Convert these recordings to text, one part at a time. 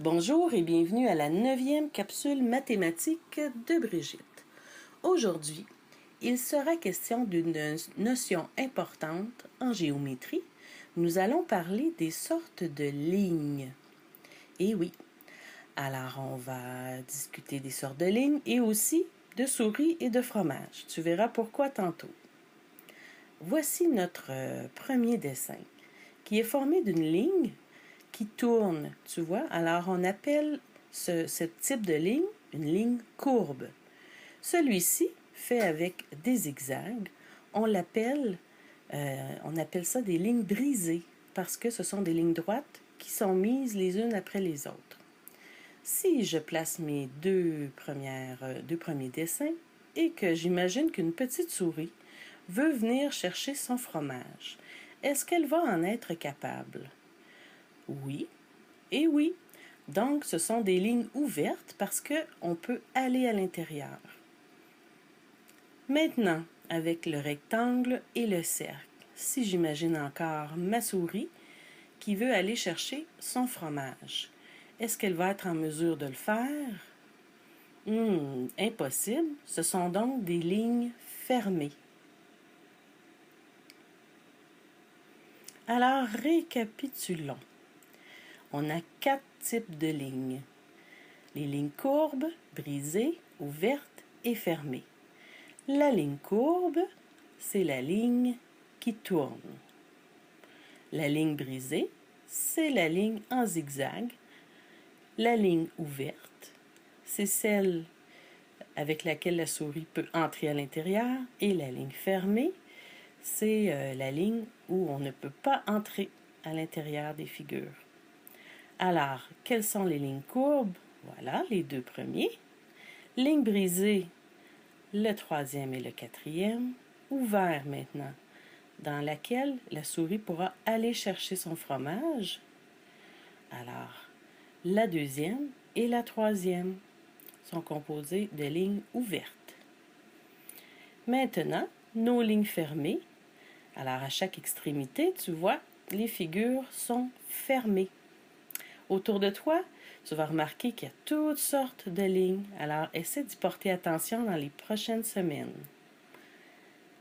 Bonjour et bienvenue à la 9e capsule mathématique de Brigitte. Aujourd'hui, il sera question d'une notion importante en géométrie. Nous allons parler des sortes de lignes. Et oui, alors on va discuter des sortes de lignes et aussi de souris et de fromage. Tu verras pourquoi tantôt. Voici notre premier dessin qui est formé d'une ligne qui tourne, tu vois. Alors, on appelle ce type de ligne une ligne courbe. Celui-ci, fait avec des zigzags, on appelle ça des lignes brisées parce que ce sont des lignes droites qui sont mises les unes après les autres. Si je place mes deux premiers dessins et que j'imagine qu'une petite souris veut venir chercher son fromage, est-ce qu'elle va en être capable? Oui et oui. Donc, ce sont des lignes ouvertes parce qu'on peut aller à l'intérieur. Maintenant, avec le rectangle et le cercle, si j'imagine encore ma souris qui veut aller chercher son fromage, est-ce qu'elle va être en mesure de le faire? Impossible. Ce sont donc des lignes fermées. Alors, récapitulons. On a 4 types de lignes. Les lignes courbes, brisées, ouvertes et fermées. La ligne courbe, c'est la ligne qui tourne. La ligne brisée, c'est la ligne en zigzag. La ligne ouverte, c'est celle avec laquelle la souris peut entrer à l'intérieur. Et la ligne fermée, c'est la ligne où on ne peut pas entrer à l'intérieur des figures. Alors, quelles sont les lignes courbes? Voilà, les deux premiers. Ligne brisée, le troisième et le quatrième. Ouvert maintenant, dans laquelle la souris pourra aller chercher son fromage. Alors, la deuxième et la troisième sont composées de lignes ouvertes. Maintenant, nos lignes fermées. Alors, à chaque extrémité, tu vois, les figures sont fermées. Autour de toi, tu vas remarquer qu'il y a toutes sortes de lignes. Alors, essaie d'y porter attention dans les prochaines semaines.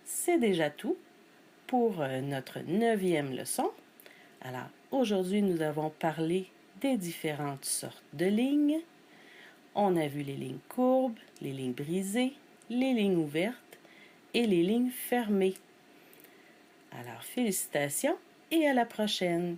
C'est déjà tout pour notre 9e leçon. Alors, aujourd'hui, nous avons parlé des différentes sortes de lignes. On a vu les lignes courbes, les lignes brisées, les lignes ouvertes et les lignes fermées. Alors, félicitations et à la prochaine!